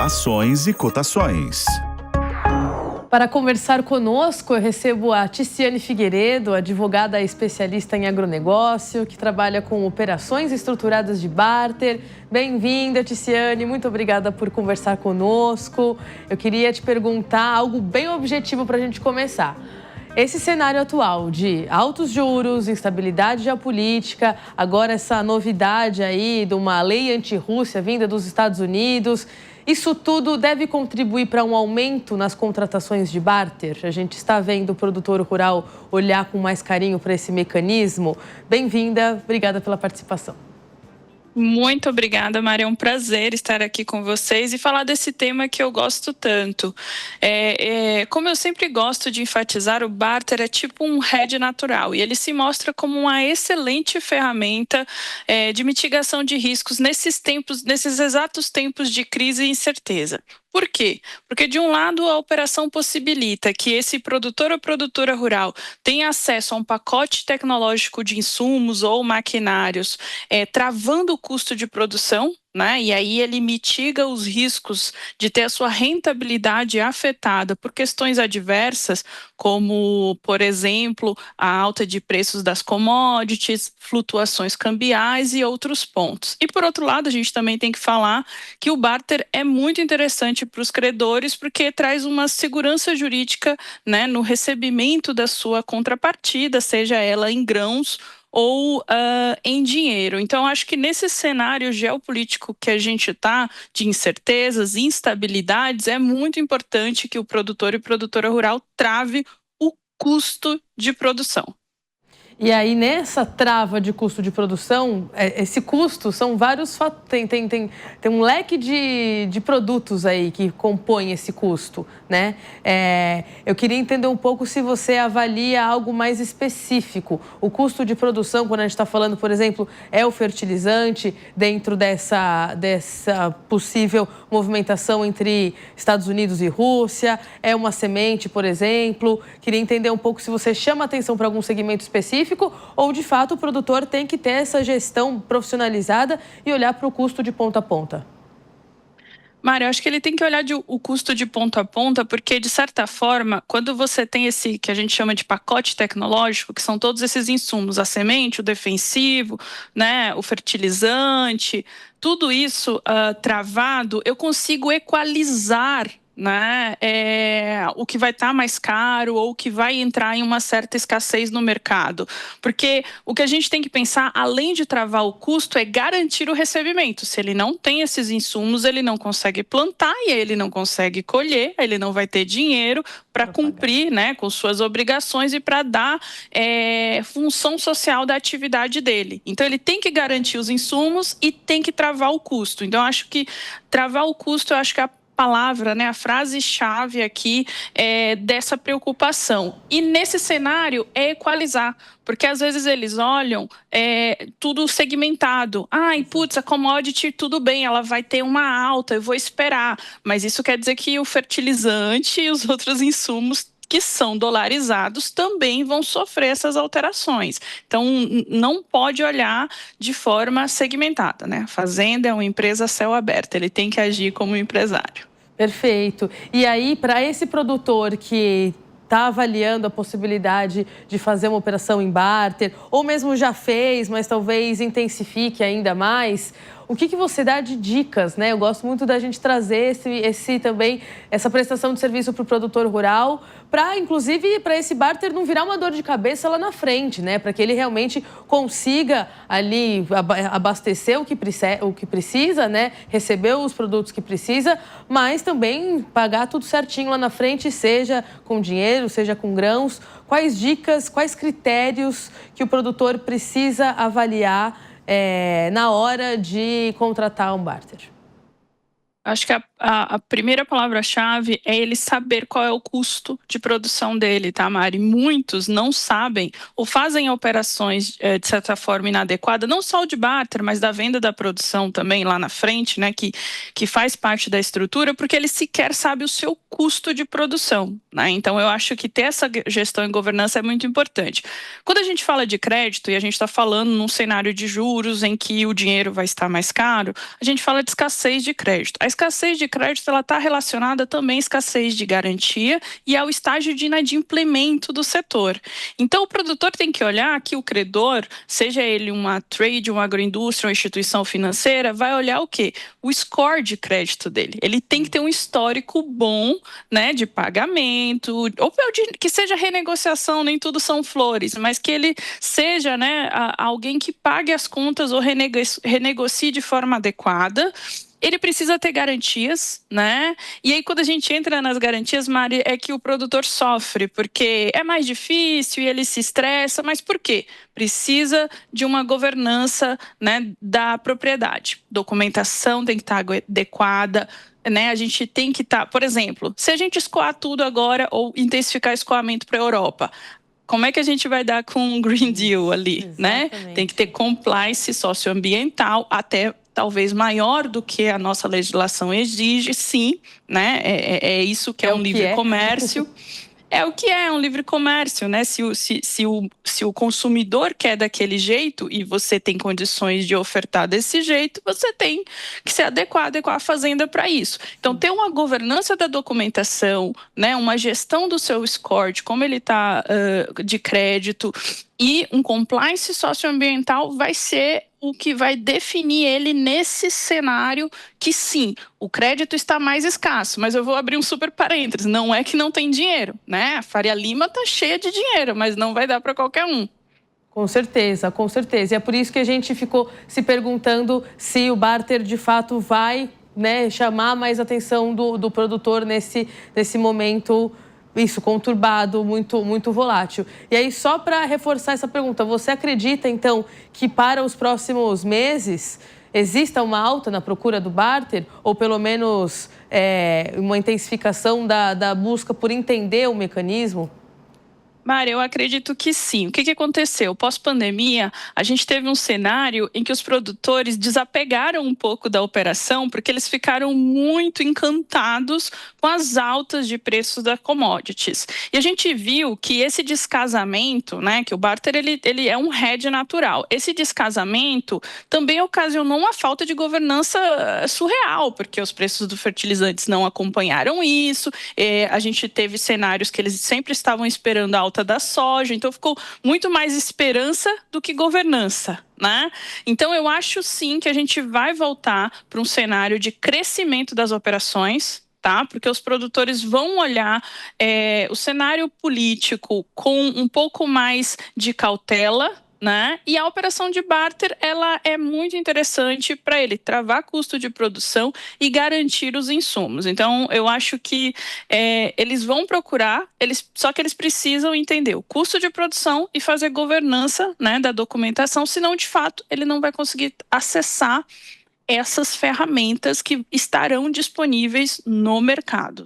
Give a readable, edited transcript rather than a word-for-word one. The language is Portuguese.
ações e cotações. Para conversar conosco, eu recebo a Ticiane Figueiredo, advogada especialista em agronegócio, que trabalha com operações estruturadas de barter. Bem-vinda, Ticiane, muito obrigada por conversar conosco. Eu queria te perguntar algo bem objetivo para a gente começar. Esse cenário atual de altos juros, instabilidade geopolítica, agora essa novidade aí de uma lei anti-Rússia vinda dos Estados Unidos, isso tudo deve contribuir para um aumento nas contratações de barter? A gente está vendo o produtor rural olhar com mais carinho para esse mecanismo. Bem-vinda, obrigada pela participação. Muito obrigada, Maria. É um prazer estar aqui com vocês e falar desse tema que eu gosto tanto. Como eu sempre gosto de enfatizar, o barter é tipo um hedge natural e ele se mostra como uma excelente ferramenta de mitigação de riscos nesses exatos tempos de crise e incerteza. Por quê? Porque, de um lado, a operação possibilita que esse produtor ou produtora rural tenha acesso a um pacote tecnológico de insumos ou maquinários, travando o custo de produção, né? E aí ele mitiga os riscos de ter a sua rentabilidade afetada por questões adversas, como, por exemplo, a alta de preços das commodities, flutuações cambiais e outros pontos. E, por outro lado, a gente também tem que falar que o barter é muito interessante para os credores porque traz uma segurança jurídica, né, no recebimento da sua contrapartida, seja ela em grãos ou em dinheiro. Então, acho que nesse cenário geopolítico que a gente está, de incertezas, instabilidades, é muito importante que o produtor e produtora rural trave o custo de produção. E aí, nessa trava de custo de produção, esse custo são vários fatores, tem um leque de produtos aí que compõem esse custo, né? Eu queria entender um pouco se você avalia algo mais específico. O custo de produção, quando a gente está falando, por exemplo, é o fertilizante dentro dessa possível movimentação entre Estados Unidos e Rússia, é uma semente, por exemplo. Queria entender um pouco se você chama atenção para algum segmento específico ou, de fato, o produtor tem que ter essa gestão profissionalizada e olhar para o custo de ponta a ponta? Mário, eu acho que ele tem que olhar o custo de ponta a ponta, porque, de certa forma, quando você tem esse que a gente chama de pacote tecnológico, que são todos esses insumos, a semente, o defensivo, né, o fertilizante, tudo isso travado, eu consigo equalizar, né, o que vai estar mais caro ou o que vai entrar em uma certa escassez no mercado. Porque o que a gente tem que pensar, além de travar o custo, é garantir o recebimento. Se ele não tem esses insumos, ele não consegue plantar e aí ele não consegue colher, ele não vai ter dinheiro para cumprir, né, com suas obrigações e para dar função social da atividade dele. Então, ele tem que garantir os insumos e tem que travar o custo. Então, eu acho que travar o custo, eu acho que palavra, né, a frase-chave aqui dessa preocupação. E nesse cenário é equalizar, porque às vezes eles olham tudo segmentado. Putz, a commodity, tudo bem, ela vai ter uma alta, eu vou esperar. Mas isso quer dizer que o fertilizante e os outros insumos que são dolarizados também vão sofrer essas alterações. Então, não pode olhar de forma segmentada, né? A fazenda é uma empresa a céu aberto, ele tem que agir como empresário. Perfeito. E aí, para esse produtor que está avaliando a possibilidade de fazer uma operação em barter, ou mesmo já fez, mas talvez intensifique ainda mais, o que você dá de dicas, né? Eu gosto muito da gente trazer também essa prestação de serviço para o produtor rural, inclusive, para esse barter não virar uma dor de cabeça lá na frente, né? Para que ele realmente consiga ali abastecer o que precisa, né? Receber os produtos que precisa, mas também pagar tudo certinho lá na frente, seja com dinheiro, seja com grãos. Quais dicas, quais critérios que o produtor precisa avaliar na hora de contratar um barter? Acho que a primeira palavra-chave é ele saber qual é o custo de produção dele, tá, Mari? Muitos não sabem ou fazem operações, de certa forma, inadequadas, não só o de barter, mas da venda da produção também lá na frente, né, que faz parte da estrutura, porque ele sequer sabe o seu custo de produção, né? Então, eu acho que ter essa gestão e governança é muito importante. Quando a gente fala de crédito, e a gente está falando num cenário de juros em que o dinheiro vai estar mais caro, a gente fala de escassez de crédito. A escassez de crédito ela está relacionada também à escassez de garantia e ao estágio de inadimplemento do setor. Então, o produtor tem que olhar que o credor, seja ele uma trade, uma agroindústria, uma instituição financeira, vai olhar o quê? O score de crédito dele. Ele tem que ter um histórico bom, né, de pagamento, ou que seja renegociação, nem tudo são flores, mas que ele seja, né, alguém que pague as contas ou renegocie de forma adequada. Ele precisa ter garantias, né? E aí, quando a gente entra nas garantias, Mari, é que o produtor sofre, porque é mais difícil e ele se estressa. Mas por quê? Precisa de uma governança, né, da propriedade. Documentação tem que estar adequada, né? A gente tem que estar... Por exemplo, se a gente escoar tudo agora ou intensificar escoamento para a Europa, como é que a gente vai dar com um Green Deal ali, né? Tem que ter compliance socioambiental, até talvez maior do que a nossa legislação exige, sim, né? É isso que é um livre comércio. É o que é um livre comércio, né? Se o consumidor quer daquele jeito e você tem condições de ofertar desse jeito, você tem que se adequar a fazenda para isso. Então, ter uma governança da documentação, né? Uma gestão do seu score, de como ele está de crédito, e um compliance socioambiental vai ser o que vai definir ele nesse cenário que, sim, o crédito está mais escasso. Mas eu vou abrir um super parênteses, não é que não tem dinheiro, né? A Faria Lima está cheia de dinheiro, mas não vai dar para qualquer um. Com certeza, com certeza. E é por isso que a gente ficou se perguntando se o barter, de fato, vai, né, chamar mais atenção do produtor nesse momento, isso, conturbado, muito volátil. E aí, só para reforçar essa pergunta, você acredita, então, que para os próximos meses exista uma alta na procura do barter? Ou pelo menos uma intensificação da busca por entender o mecanismo? Mari, eu acredito que sim. O que aconteceu? Pós-pandemia, a gente teve um cenário em que os produtores desapegaram um pouco da operação porque eles ficaram muito encantados com as altas de preços das commodities. E a gente viu que esse descasamento, né, que o barter ele é um hedge natural. Esse descasamento também ocasionou uma falta de governança surreal, porque os preços dos fertilizantes não acompanharam isso. A gente teve cenários que eles sempre estavam esperando a alta da soja, então ficou muito mais esperança do que governança, né? Então eu acho sim que a gente vai voltar para um cenário de crescimento das operações, tá? Porque os produtores vão olhar o cenário político com um pouco mais de cautela, né? E a operação de barter, ela é muito interessante para ele travar custo de produção e garantir os insumos. Então, eu acho que eles vão procurar, só que eles precisam entender o custo de produção e fazer governança, né, da documentação, senão, de fato, ele não vai conseguir acessar essas ferramentas que estarão disponíveis no mercado.